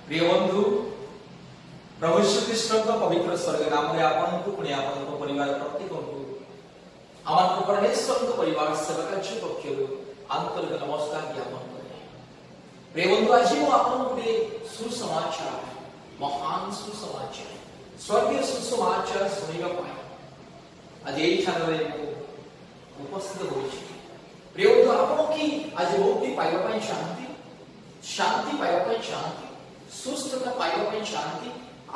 प्रिय बंधु प्रभु श्री कृष्ण पवित्र स्वर्ग नाम आपको पुणी आप परिवार प्रत्येक आम परमेश्वर परिवार सेवा कार्य पक्ष आंतरिक नमस्कार ज्ञापन करे। प्रिय बंधु आज मुझे सुसमाचार महान सुसमाचार स्वर्गीय सुसमाचार शुणा आज ये उपस्थित हो। प्रिय बंधु आप आज मुक्ति पाइबा चाहती शांति पाइबा चाहती सुस्थता पाइबा चाहती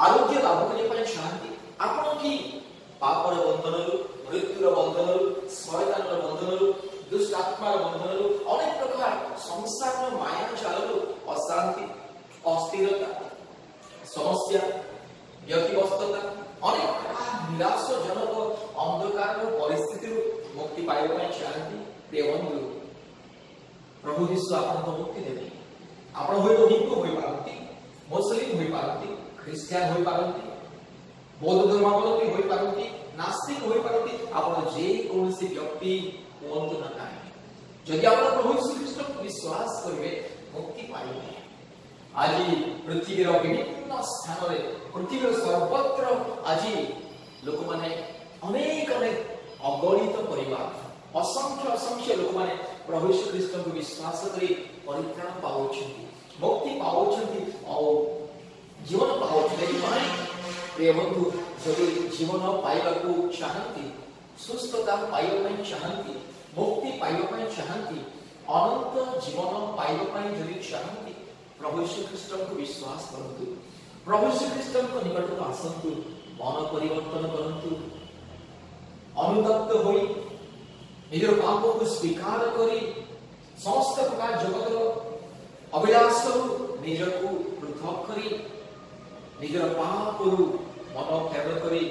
आरोग्य लाभ करने चाहती आपण की पापर बंधन मृत्युर बंधन शैतान बंधन दुष्ट आत्मार बंधन अनेक प्रकार संसार माया जाल अशांति अस्थिरता समस्या व्यतिव्यस्तता अनेक प्रकार निराशजनक अंधकार परिस्थिति मुक्ति पाइबा चाहती। प्रिय बंधु प्रभु यीशु आपको मुक्ति देवे। आप हिंदू हो पारती मुस्लिम हो पारती ख्रिस्टियान हो पारती बौद्ध धर्मावलंबी हो पारती नास्तिक हो पारती आप जे कौन व्यक्ति हूँ ना कहीं जदि आप प्रभु यीशु ख्रीष्ट को विश्वास करेंगे मुक्ति पाइबे। आज पृथ्वीर विभिन्न स्थान पृथ्वीर सर्वत्र आज लोक मैंने अनेक अनेक अगणित परिवार असंख्य असंख्य लोक मैंने प्रभु यीशु ख्रीष्ट को विश्वास कर परित्राण पाँच मुक्ति पाँच और जीवन पाँच। प्रिय बंधु जदि जीवन पाइबा चाहती सुस्थता पाइबा चाहती मुक्ति पाइबा चाहती अनंत जीवन पाइबा जदि चाहती प्रभु यीशु ख्रीष्ट को विश्वास करंतु प्रभु यीशु ख्रीष्ट को निकट को आसंतु मन परिवर्तन करंतु अनुतप्त होई निजर पाप को स्वीकार करी समस्त प्रकार जगत अभिलाष निजर को पृथक करी निजर पाप मन फेर करी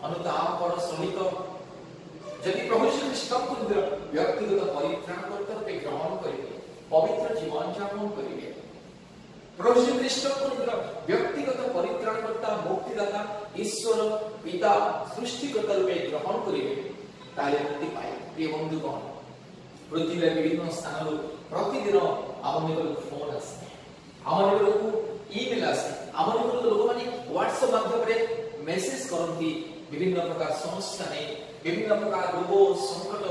अनुतापर सहित जदि प्रभु यीशु ख्रीष्ट को व्यक्तिगत परित्राण कर्तव्य ग्रहण करेंगे पवित्र जीवन यापन करेंगे प्रभु यीशु ख्रीष्ट को व्यक्तिगत परित्राणकर्ता मुक्तिदाता ईश्वर पिता सृष्टिकर्ता रूपे ग्रहण करेंगे ताले मुक्ति पाए। प्रिय बंधुगण पृथ्वी विभिन्न स्थान प्रतिदिन आम निकट फोन आसे आम निकट ईमेल आसे आम निकट लोक मैंने व्हाट्सएप माध्यम मेसेज करती विभिन्न प्रकार समस्या नहीं विभिन्न प्रकार रोग संकट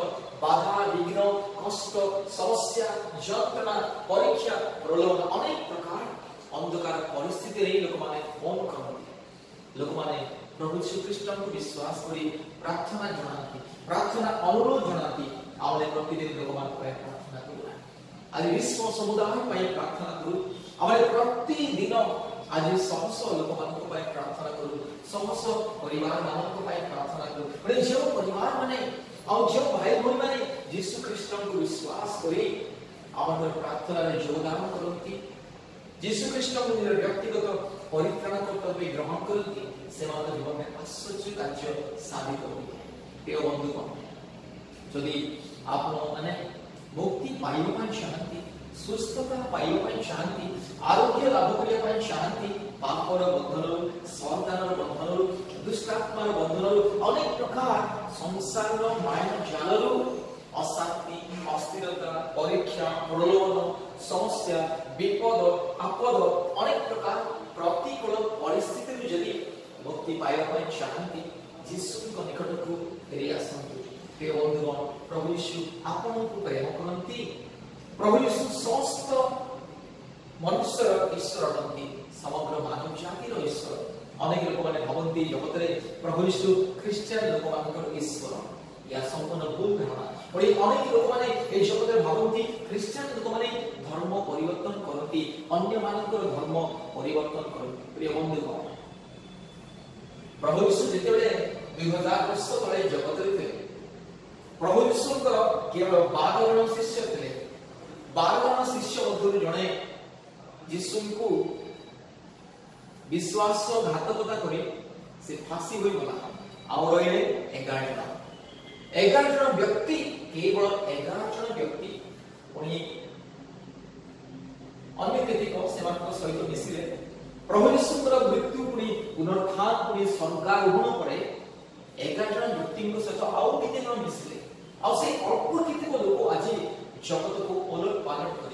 बाधा विघ्न कष्ट समस्या जंत्रणा परीक्षा प्रलोभन अनेक प्रकार अंधकार परिस्थिति नहीं लोक मैंने फोन करती लोक मैंने प्रभु यीशु ख्रीष्ट को विश्वास करी प्रार्थना जनाती प्रार्थना अनुरोध जनाती आम प्रतिदिन लोक मान प्रार्थना करूँ आज विश्व समुदाय प्रार्थना करूँ आम प्रतिदिन आज समस्त लोक मान प्रार्थना करूँ समस्त परिवार मान प्रार्थना करूँ जो परिवार माने और जो भाई भाई माने यीशु ख्रीष्ट को विश्वास करी आम प्रार्थना योगदान करती यीशु ख्रीष्ट को व्यक्तिगत परित्राण कर्तव्य ग्रहण करती से जीवन में आश्चर्य कार्य साबित होते। प्रिय बंधुगण जदि आप माने मुक्ति पाइबा चाहती सुस्थता पाइबा चाहती आरोग्य लाभ करने चाहती पापर बंधन शैतान बंधन दुष्टात्मार बंधन अनेक प्रकार संसार माया जाल अशांति अस्थिरता परीक्षा प्रलोभन समस्या विपद आपद अनेक प्रकार प्रतिकूल परिस्थिति जदि मुक्ति पाइबा चाहती यीशु को निकट को फेरी आसतु। प्रिय बंधुगण प्रभु यीशु आपन को प्रेम करती प्रभु यीशु समस्त मनुष्य ईश्वर अटंती समग्र मानव जातिर ईश्वर अनेक लोक मैंने भावती जगत में प्रभु यीशु ख्रिस्टियान लोक मान ईश्वर या संपूर्ण भूल धारणा और ये अनेक लोक मैंने जगत में भावती ख्रिस्टियान लोक मैंने धर्म परिवर्तन करती अन्य मानकर धर्म परिवर्तन करती। प्रिय बंधुगण प्रभु यीशु जिते 2000 वर्ष तले जगत रे थे प्रभु यीशु केवल 12 जन शिष्य थे 12 जन शिष्य मध्य जड़े यीशु को विश्वासघातकता करी से फांसी हुई गला आउ रही 11 जन व्यक्ति केवल 11 जन व्यक्ति पुणी अन्य केतिक सहित मिसिले प्रभु यीशु मृत्यु पुणी पुनरुत्थान पुणी स्वर्गारोहण परे 11 जन व्यक्ति सहित आउ केते जन मिसिले आ से अल्प केतिक लोक आज जगत को ओलट पालट कर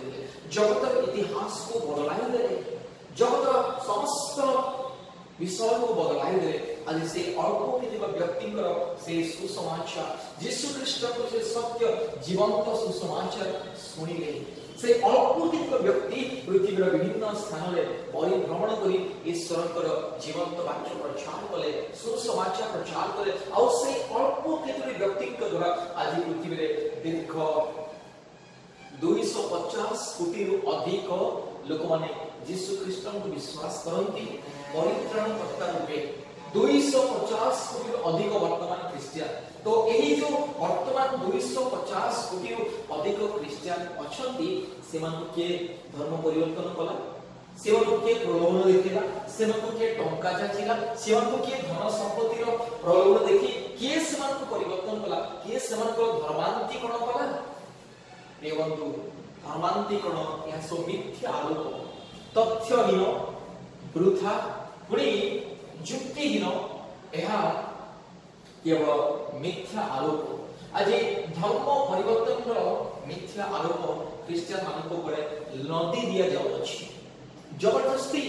जगत इतिहास को बदलाई देले जगत समस्त विषय को बदलाई दे आज से अल्प कितने व्यक्ति से सुसमाचार यीशु ख्रीष्ट को से सत्य जीवंत सुसमाचार शुणिले से अल्प कितने व्यक्ति पृथ्वीर विभिन्न स्थान में परिभ्रमण कर ईश्वर जीवंत वाक्य प्रचार कले सुसमाचार प्रचार कले और से अल्प कितने व्यक्ति द्वारा आज पृथ्वी में दीर्घ 250 कोटी अधिक लोक माने यीशु ख्रीष्ट को विश्वास करती परित्राणकर्ता रूपे 250 कोटी अधिक वर्तमान क्रिश्चियन तो यही जो वर्तमान 250 कोटी अधिक क्रिश्चियन अछंती सेमान के धर्म परिवर्तन कला सेमान के प्रलोभन देखिला सेमान के टंका जाचिला सेमान के धन संपत्ति रो प्रलोभन देखि के सेमान को परिवर्तन कला के सेमान को धर्मांतरीकरण कला ए बंधु धर्मांतरीकरण यह सो मिथ्या आरोप तथ्यहीन वृथा पुणी युक्तिहीन यह केवल मिथ्या आरोप आज धर्म परिवर्तन मिथ्या आरोप क्रिश्चियन मान लदी दि जाऊँगी जबरदस्ती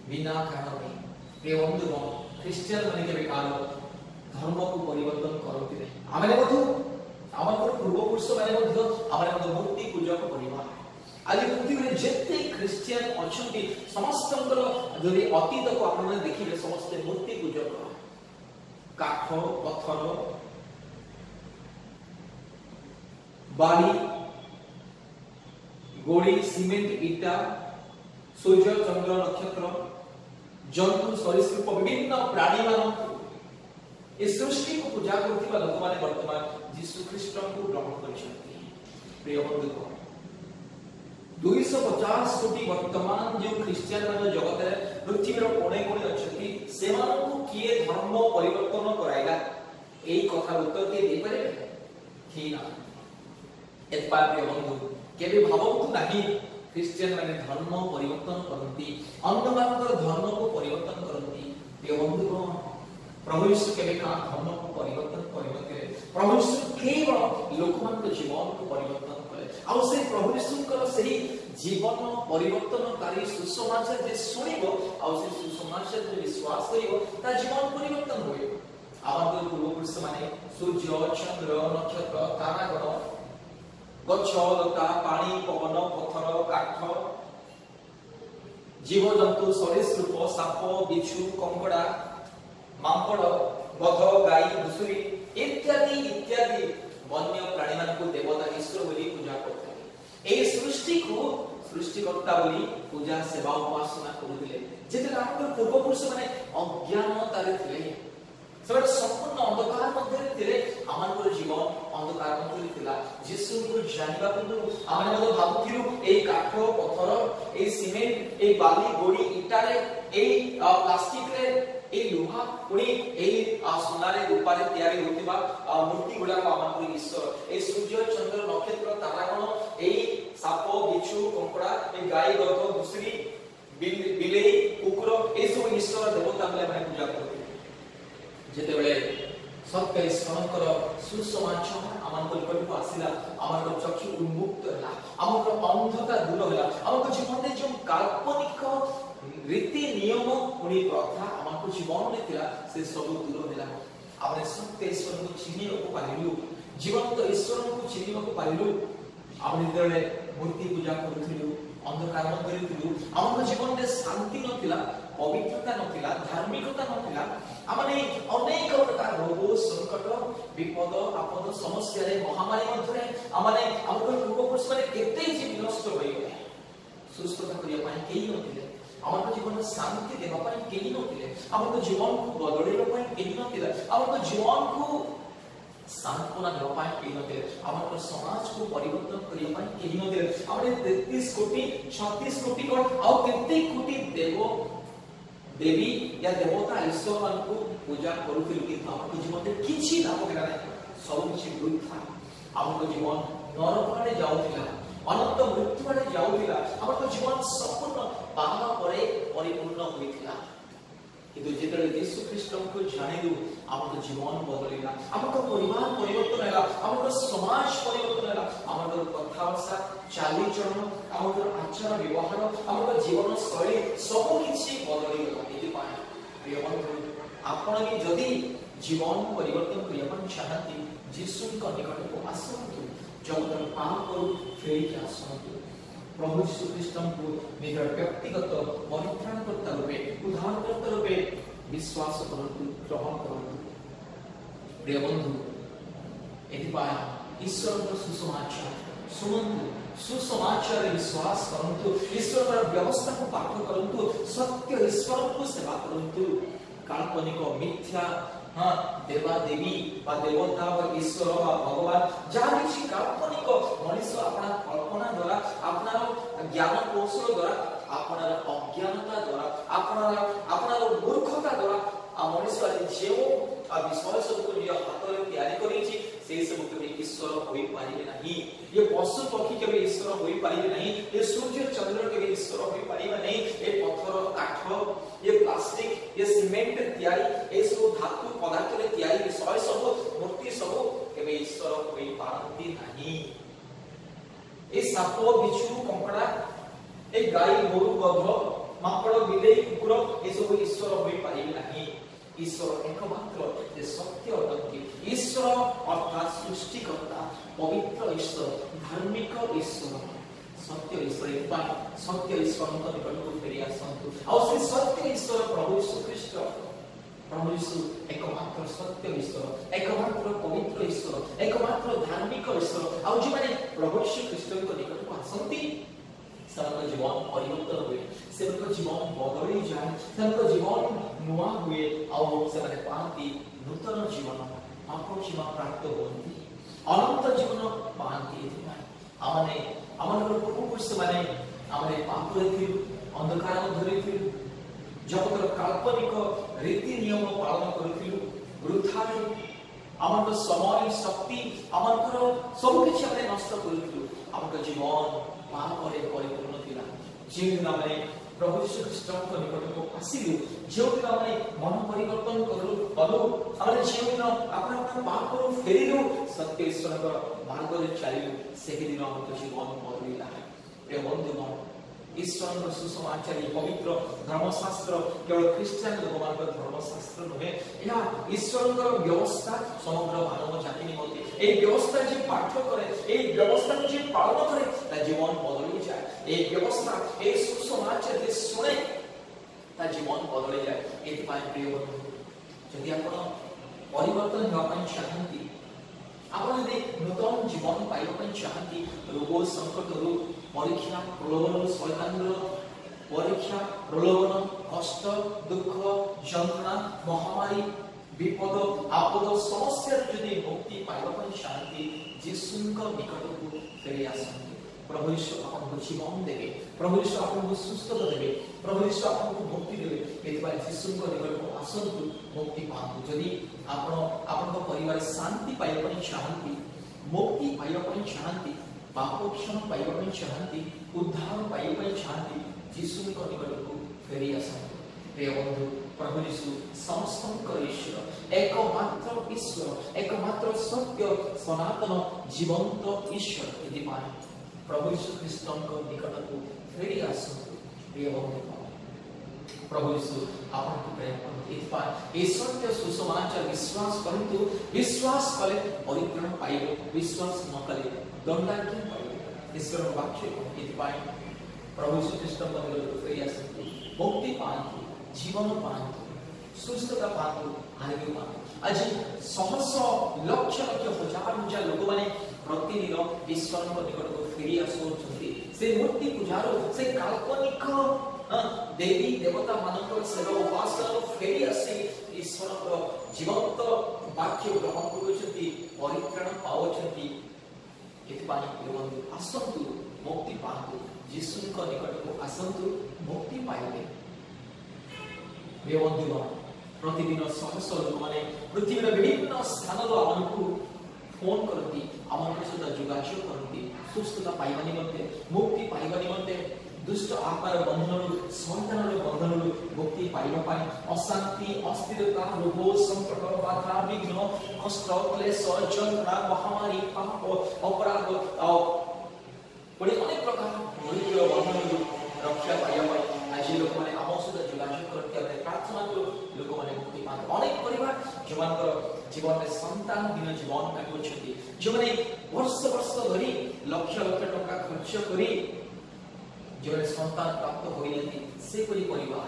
बिना कारण प्रिय बंधुगण क्रिश्चियन माने केबे काल धर्म को परिवर्तन करती नहीं आम पूर्वपुरुष मैंने मूर्ति पूजक परिवार आज पृथ्वी जिते क्रिश्चियन अच्छा समस्त अतीत को आप देखिए समस्ते मूर्ति पूजक काठ पत्थर बाड़ी गोड़ी सीमेंट इटा सूर्य चंद्र नक्षत्र जंतु सरीसृप विभिन्न प्राणी मान इस सृष्टि को पूजा करथिबा लोक माने वर्तमान यीशु ख्रीष्ट को ग्रहण करछन्ती प्रिय बंधुगण 250 कोटी वर्तमान जो क्रिश्चियन मान जगत रे पृथ्वी रो कोणे कोणे अछती सेमान को किए धर्म परिवर्तन कराइला एई कथा उत्तर के दे पारे कि ना एतपा प्रिय बंधु केबे भावंतु नाही क्रिश्चियन माने धर्म परिवर्तन करती अन्य मानकर धर्म को परिवर्तन करती प्रिय बंधुगण प्रभु यीशु केबे का धर्म को परिवर्तन करते प्रभु यीशु केवल लोकमान को जीवन को परिवर्तन करे आ से प्रभु यीशु कर सही जीवन परिवर्तनकारी सुसमाचार जे सुनिबो आ से सुसमाचार जे विश्वास करिवो ता जीवन परिवर्तन होय आमर पूर्व पुरुष माने सूर्य चंद्र नक्षत्र तारागण गच्छ लता पानी पवन पत्थर काठ जीव जंतु सरीसृप साप बिच्छू कंकड़ा मांकड़ गध गाई घुसुरी इत्यादि इत्यादि वन्य प्राणी मान को देवता ईश्वर बोली पूजा करते ए सृष्टि को सृष्टिकर्ता बोली पूजा सेवा उपासना करुले जेते हमर पूर्व पुरुष माने अज्ञानतारे थिले सब संपूर्ण अंधकार मध्य थिले हमर जीवन अंधकार मध्य थिला यीशु को जानिबा पूर्व हमने मत भाबुथिलु ए काठ पत्थर ए सीमेंट ए बाली गोड़ी इटारे ए प्लास्टिक रे ए लोहा पुणी ए सोनारे रूपारे तयारी होतिबा मूर्ति गुडा को आमन ईश्वर ए सूर्य चंद्र नक्षत्र तारागण ए साप बिच्छू कंकड़ा ए गाय गध घुसरी बिलेई कुकुर ए सब ईश्वर देवता माने पूजा करते जेते बेले सत्य ईश्वरकर सुसमाचार आमन को निकट को आसिला आमन चक्षु उन्मुक्त होला आमन अंधता दूर होला आमन जीवन में जो काल्पनिक रीति नियम पुणी प्रथा आमको जीवन में थिला से सब दूर होला आपने सत्य ईश्वर को चिन्ह को पाइलु जीवंत ईश्वर को चिन्ह को पाइलु आपने जेते मूर्ति पूजा करथिलु अंधकार मध्य थिलु आमको जीवन में शांति नथिला पवित्रता नथिला धार्मिकता नथिला आमने अनेक प्रकार रोग संकट विपद आपद समस्या रे महामारी मध्य आमने हमको पूर्व पुरुष माने केते जीव नष्ट होई गले सुस्थता करिया पाई केही नथिले हमर जीवन में शांति देबा पाई केही नथिले हमर जीवन को बदलेबा पाई केही नथिले हमर जीवन को सांत्वना देबा पाई केही नथिले हमर समाज को परिवर्तन करिया पाई केही नथिले हमरे 33 कोटी 36 कोटी को आ केते कोटी देव देवी या देवता ईश्वर मान को पूजा करूथिलु कि हमर जीवन में किछि लाभ केला नै सब किछि वृथा हमर जीवन नरक आडे जाउथिला अनंत मृत्यु आडे जाउथिला हमर जीवन संपूर्ण पाप परे परिपूर्ण होइथिला किंतु जेतले यीशु ख्रीष्ट को जानिलु आमको जीवन बदलला आमको परिवार परिवर्तन हैला आमको समाज परिवर्तन हैला आमको कथाभाषा चाली चलन आमको आचार व्यवहार आमको जीवन शैली सब किछि बदली गला एति पाए प्रिय बंधु आपण भी जदि जीवन परिवर्तन करिया पण चाहती यीशु को निकट को आसंतु जगतर पाप को फेरी के आसंतु प्रभु यीशु ख्रीष्ट को निज व्यक्तिगत परित्राणकर्ता रूपे उद्धारकर्ता रूपे विश्वास करतु ग्रहण करतु प्रिय बंधु एति पाए ईश्वर को सुसमाचार सुनंतु सुसमाचार विश्वास करंतु ईश्वर व्यवस्था को पाठ करंतु सत्य ईश्वर को सेवा करंतु काल्पनिक मिथ्या हाँ देवा देवी बा देवता बा ईश्वर बा भगवान जहाँ किसी काल्पनिक मनुष्य अपना कल्पना द्वारा अपना ज्ञान कौशल द्वारा अपना अज्ञानता द्वारा अपना मूर्खता द्वारा मनुष्य जो विषय सब निज हाथ में तैयारी करेछि से सब केवल ईश्वर होई पारिबे नहीं ये पशु पक्षी केवल ईश्वर होई पारिबे नहीं ये सूर्य चंद्र केवल ईश्वर होई पारिबे नहीं ये पत्थर काठ ये प्लास्टिक ये सीमेंट तैयारी ये सब धातु पदार्थ रे तैयारी विषय सब मूर्ति सब केवल ईश्वर होई पारंती नहीं ये साप बिच्छू कंकड़ा ए गाई गोरु गध माकड़ बिलेई कुकुर ये सब ईश्वर होई पारिबे नहीं ईश्वर एकमात्र जे सत्य अटंती ईश्वर अर्थात सृष्टिकर्ता पवित्र ईश्वर धार्मिक ईश्वर सत्य ईश्वर सत्य ईश्वर निकट को फेरी आसंतु और से सत्य ईश्वर प्रभु यीशु ख्रीष्ट प्रभु यीशु एकमात्र सत्य ईश्वर एकमात्र पवित्र ईश्वर एकमात्र धार्मिक ईश्वर और जो माने प्रभु यीशु ख्रीष्ट को निकट को आसंती सबका जीवन परिवर्तन हुए सबका जीवन बदली जाए सबका जीवन नुआ हुए और सबने पाती नूतन जीवन आपको क्षमा प्राप्त होती अनंत जीवन पाती आमने आमने पूर्वपुरुष माने आमने पाप रे अंधकार धरि थी जगतर काल्पनिक रीति नियम पालन करथिलु वृथा आमर समय शक्ति आमर सब किछि हमने नष्ट करथिलु आमर जीवन पाप रे परिपूर्ण थिला जे दिन हमने प्रभु यीशु ख्रीष्ट को निकट को आसिलु जे दिन हमने मन परिवर्तन करू हमने जे दिन अपना पाप को फेरिलु सत्य ईश्वर को मार्ग रे चलिलु से दिन हमर जीवन बदलिला प्रिय बंधुगण ईश्वर सुसमाचार पवित्र धर्मशास्त्र केवल ख्रीस्टियन लोक धर्मशास्त्र नुहे या ईश्वर व्यवस्था समग्र मानव जाति निमंते ए व्यवस्था जे पाठ करे ए व्यवस्था जे पालन करे ता जीवन बदली जाए ए व्यवस्था ए सुसमाचार जे सुने ता जीवन बदली जाए एति पाए प्रिय बंधु यदि आपण परिवर्तन होवा ପାଇଁ चाहନ୍ତି आपण यदि नूतन जीवन पाइबा ପାଇଁ चाहନ୍ତି रोग संकट रो परीक्षा प्रलोभन शैतान परीक्षा प्रलोभन कष्ट दुख जंत्रणा महामारी विपद आपद समस्या यदि मुक्ति पाइबा ପାଇଁ चाहନ୍ତି यीशुଙ୍କ निकटକୁ फेरी आसନ୍ତୁ प्रभु यीशु आपको जीवन देवे प्रभु यीशु आपको सुस्थता देवे प्रभु यीशु आपको मुक्ति देवे एतबार यीशुଙ୍କ निकटକୁ आसନ୍ତୁ मुक्ति पाନ୍ତୁ जदि आपण आपन परिवार शांति पाइबा ପାଇଁ चाहନ୍ତି मुक्ति पाइबा ପାଇଁ चाहନ୍ତି पाप क्षण पाइबा ପାଇଁ चाहନ୍ତି उद्धार पाइबा ପାଇଁ चाहନ୍ତି यीशुଙ୍କ निकटକୁ फेरी आसନ୍ତୁ प्रिय बंधु प्रभु यीशु समस्तଙ୍କ ईश्वर एकमात्र ईश्वर एकमात्र सत्य सनातन जीवंत ईश्वर यदि पाए प्रभु यीशु ख्रीष्टଙ୍କ निकटକୁ फेरी आसନ୍ତୁ प्रिय बंधु प्रभु यीशु आपको प्रेम करते पाए ए सत्य सुसमाचार विश्वास करंतु विश्वास कले परित्राण पाइबे विश्वास न कले दंडाज्ञा पाइबे ईश्वर वाक्य इति पाए प्रभु यीशु ख्रीष्टଙ୍କ निकटକୁ फेरी आसନ୍ତୁ मुक्ति पाନ୍ତୁ जीवन पाନ୍ତୁ सुस्थता पाନ୍ତୁ आरोग्य पाନ୍ତୁ आज सहस लक्ष लक्ष हजार हजार लोक माने प्रतिदिन ईश्वरଙ୍କ निकटକୁ फेरी आसुछन्ति से मूर्ति पूजार से काल्पनिक देवी देवता मानकर सेवा उपासना फेरी आसी ईश्वर जीवंत वाक्य ग्रहण करुछन्ति परित्राण पाउछन्ति एतबानी बंधु आसन्तु मुक्ति पाନ୍ତୁ यीशुଙ୍କ निकटକୁ आसन्तु मुक्ति पाइबे बंधुगण प्रतिदिन सहस लोक माने पृथ्वीर विभिन्न स्थान आमको फोन करती आम सहित जोगाजोग करती सुस्थता पाइबा निमंते मुक्ति पाइबा निमंते दुष्ट आत्मार बंधनरु शैतानर बंधनरु मुक्ति पाइबा पाइ अशांति अस्थिरता रोग संकट बाधा विघ्न कष्ट क्लेश जंत्रणा महामारी पाप अपराध बड़ी अनेक प्रकार मृत्यु बंधनरु रक्षा पाइबा पाइ आज लोक माने आम सहित जोगाजोग करते बेले प्रार्थना करू लोक माने मुक्ति पाते अनेक परिवार जोमानकर जीवन में संतान बिना जीवन काटुछथि जो माने वर्ष वर्ष धरि लक्ष लक्ष टका खर्च करी जो संतान प्राप्त होइनथि से परि परिवार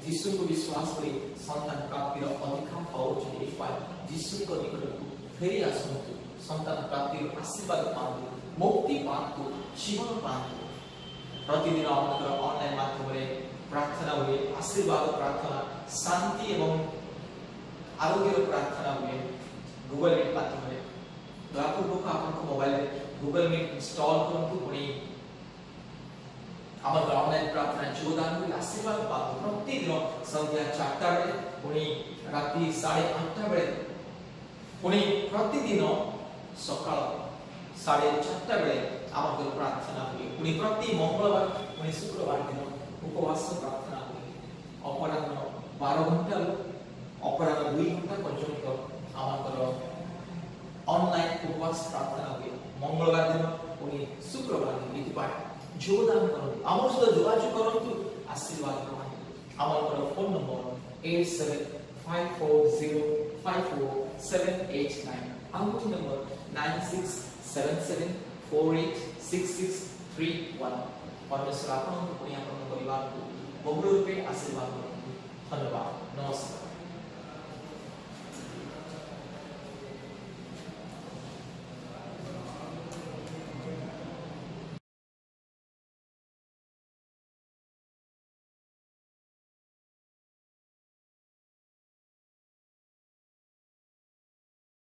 यीशु को विश्वास करी संतान प्राप्तिर अधिकार पाउछथि पाइ यीशु को निकट फेरि आसन्तु संतान प्राप्तिर आशीर्वाद पाउनु मुक्ति पाउनु जीवन पाउनु प्रतिदिन हमर ऑनलाइन माध्यम रे प्रार्थना हुए आशीर्वाद प्रार्थना शांति एवं आरोग्य प्रार्थना हुए गूगल मीट माध्यम रे दयापूर्वक आपन मोबाइल रे गूगल मीट इंस्टॉल करंतु पुणी आम ऑनलाइन प्रार्थना योगदान हुए आशीर्वाद पाउ प्रतिदिन संध्या 4टा बेले पुणी राति 8:30 बेले पुणी प्रतिदिन सकाळ 4:30 बेले आम प्रार्थना हुए पुणी प्रति मंगलवार पुणी शुक्रवार दिन उपवास प्रार्थना हुए अपराह्न 12 घंटा अपराह्न 2 घंटा पर्यंत आम ऑनलाइन उपवास प्रार्थना हुए मंगलवार दिन पुणी शुक्रवार दिन इतिपाठ योगदान करंतु आम सहित जोगाजोग करंतु आशीर्वाद पाइबा आम फोन नंबर 8754054789 आउट नंबर 9677486631 परमेश्वर आपन पुणी आपन परिवार को बहु रूपे आशीर्वाद करंतु धन्यवाद नमस्कार।